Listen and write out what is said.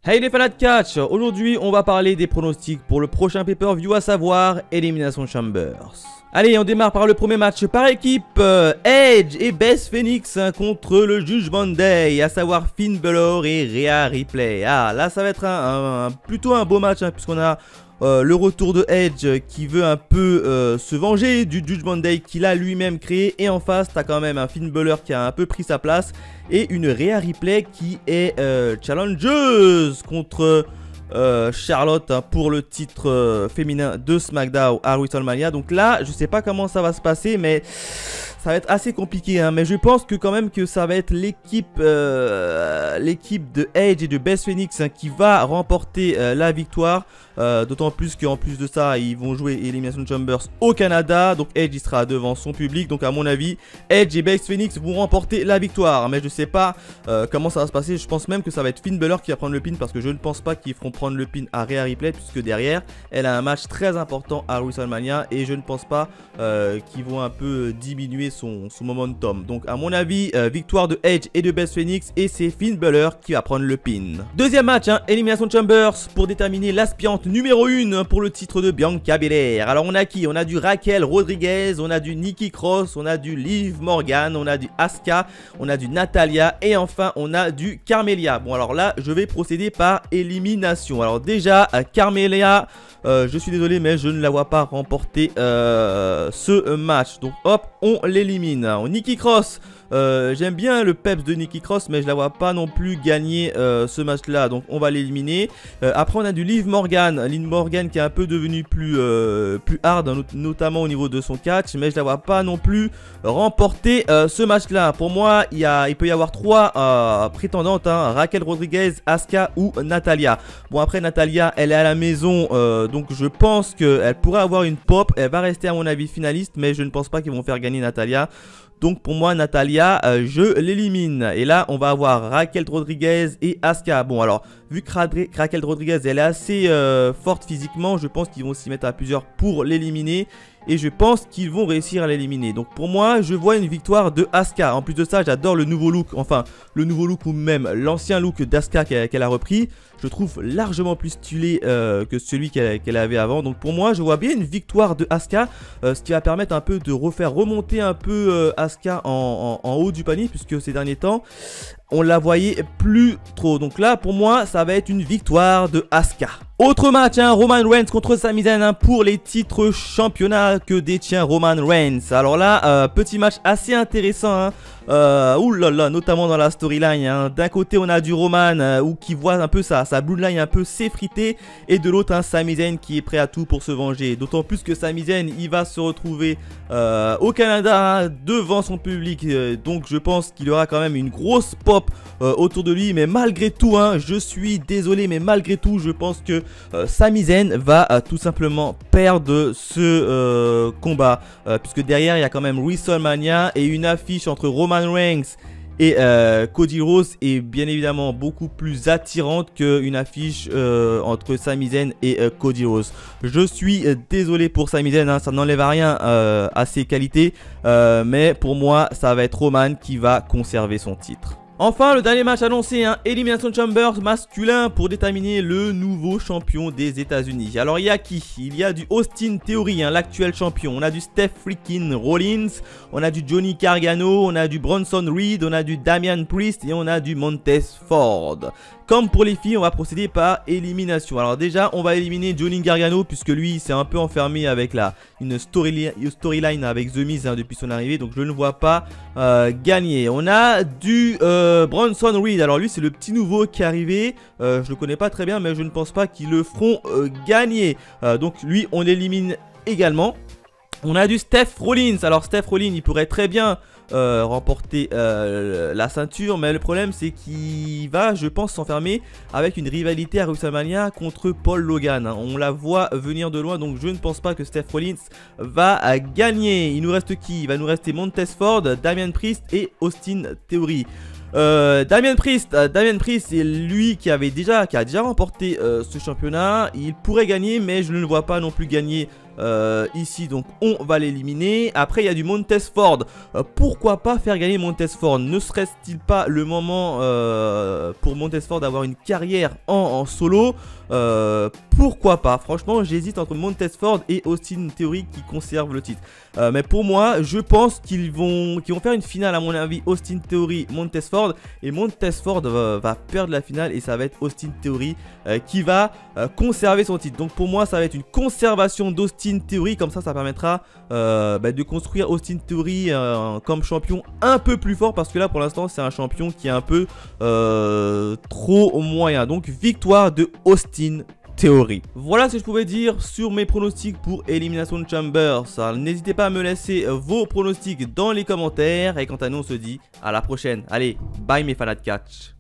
Hey les fans de catch, aujourd'hui on va parler des pronostics pour le prochain pay-per-view, à savoir Elimination Chambers. Allez, on démarre par le premier match par équipe, Edge et Beth Phoenix contre le Judgment Day, à savoir Finn Balor et Rhea Ripley. Ah, là ça va être plutôt un beau match, puisqu'on a le retour de Edge qui veut un peu se venger du Judgment Day qu'il a lui-même créé. Et en face, t'as quand même un Finn Balor qui a un peu pris sa place. Et une Rhea Ripley qui est challengeuse contre Charlotte pour le titre féminin de SmackDown à WrestleMania. Donc là, je sais pas comment ça va se passer, mais ça va être assez compliqué, mais je pense que quand même que ça va être l'équipe de Edge et de Beth Phoenix qui va remporter la victoire. D'autant plus qu'en plus de ça, ils vont jouer Elimination Chambers au Canada. Donc Edge il sera devant son public. Donc à mon avis, Edge et Beth Phoenix vont remporter la victoire. Mais je sais pas comment ça va se passer. Je pense même que ça va être Finn Balor qui va prendre le pin, parce que je ne pense pas qu'ils feront prendre le pin à Rhea Ripley, puisque derrière elle a un match très important à WrestleMania. Et je ne pense pas qu'ils vont un peu diminuer son momentum. Donc à mon avis, victoire de Edge et de Beth Phoenix, et c'est Finn Balor qui va prendre le pin. Deuxième match, Elimination Chambers pour déterminer l'aspirante numéro 1 pour le titre de Bianca Belair. Alors on a qui? On a du Raquel Rodriguez, on a du Nikki Cross, on a du Liv Morgan, on a du Asuka, on a du Natalya, et enfin on a du Carmella. Bon, alors là je vais procéder par élimination. Alors déjà Carmella, je suis désolé mais je ne la vois pas remporter ce match. Donc hop, on l'élimine. Nikki Cross, j'aime bien le peps de Nikki Cross, mais je la vois pas non plus gagner ce match là, donc on va l'éliminer. Après on a du Liv Morgan qui est un peu devenu plus hard, notamment au niveau de son catch, mais je la vois pas non plus remporter ce match là. Pour moi il peut y avoir trois prétendantes, Raquel Rodriguez, Asuka ou Natalya. Bon, après Natalya elle est à la maison, donc je pense qu'elle pourrait avoir une pop. Elle va rester à mon avis finaliste, mais je ne pense pas qu'ils vont faire gagner Natalya. Donc pour moi Natalya, je l'élimine. Et là on va avoir Raquel Rodriguez et Asuka. Bon, alors vu que Raquel Rodriguez elle est assez forte physiquement, je pense qu'ils vont s'y mettre à plusieurs pour l'éliminer. Et je pense qu'ils vont réussir à l'éliminer. Donc pour moi je vois une victoire de Asuka. En plus de ça, j'adore le nouveau look. Enfin le nouveau look, ou même l'ancien look d'Asuka qu'elle a repris. Je trouve largement plus stylé que celui qu'elle avait avant. Donc pour moi je vois bien une victoire de Asuka, ce qui va permettre un peu de refaire remonter un peu Asuka en haut du panier, puisque ces derniers temps on la voyait plus trop. Donc là pour moi ça va être une victoire de Asuka. Autre match, Roman Reigns contre Sami Zayn pour les titres championnat que détient Roman Reigns. Alors là, petit match assez intéressant, oulala, notamment dans la storyline. D'un côté on a du Roman qui voit un peu sa bloodline un peu s'effriter, et de l'autre Sami Zayn qui est prêt à tout pour se venger. D'autant plus que Sami Zayn il va se retrouver au Canada devant son public, donc je pense qu'il y aura quand même une grosse pop autour de lui. Mais malgré tout, je suis désolé, mais malgré tout je pense que Sami Zayn va tout simplement perdre ce combat, puisque derrière il y a quand même WrestleMania, et une affiche entre Roman Reigns et Cody Rhodes est bien évidemment beaucoup plus attirante qu'une affiche entre Sami Zayn et Cody Rhodes. Je suis désolé pour Sami Zayn, ça n'enlève rien à ses qualités, mais pour moi ça va être Roman qui va conserver son titre. Enfin, le dernier match annoncé, Elimination Chambers masculin pour déterminer le nouveau champion des États-Unis. Alors, il y a qui? Il y a du Austin Theory, l'actuel champion. On a du Seth freaking Rollins, on a du Johnny Gargano, on a du Bronson Reed, on a du Damian Priest et on a du Montez Ford. Comme pour les filles, on va procéder par élimination. Alors déjà, on va éliminer Johnny Gargano, puisque lui, s'est un peu enfermé avec une storyline avec The Miz depuis son arrivée. Donc je ne vois pas gagner. On a du Bronson Reed. Alors lui, c'est le petit nouveau qui est arrivé. Je le connais pas très bien, mais je ne pense pas qu'ils le feront gagner. Donc lui, on l'élimine également. On a du Seth Rollins. Alors Seth Rollins, il pourrait très bien remporter la ceinture, mais le problème c'est qu'il va, je pense, s'enfermer avec une rivalité à WrestleMania contre Paul Logan. On la voit venir de loin, donc je ne pense pas que Seth Rollins va gagner. Il nous reste qui? Il va nous rester Montez Ford, Damian Priest et Austin Theory. Damian Priest, c'est lui qui a déjà remporté ce championnat. Il pourrait gagner, mais je ne le vois pas non plus gagner ici, donc on va l'éliminer. Après il y a du Montesford. Pourquoi pas faire gagner Montesford? Ne serait-il pas le moment pour Montesford d'avoir une carrière en solo? Pourquoi pas? Franchement j'hésite entre Montesford et Austin Theory qui conserve le titre. Mais pour moi je pense qu'ils vont faire une finale à mon avis. Austin Theory, Montesford. Et Montesford va perdre la finale et ça va être Austin Theory qui va conserver son titre. Donc pour moi ça va être une conservation d'Austin Theory. Comme ça permettra de construire Austin Theory comme champion un peu plus fort. Parce que là pour l'instant c'est un champion qui est un peu trop moyen. Donc victoire de Austin Theory. Voilà ce que je pouvais dire sur mes pronostics pour Elimination Chambers. N'hésitez pas à me laisser vos pronostics dans les commentaires. Et quant à nous on se dit à la prochaine. Allez, bye mes fanats de catch.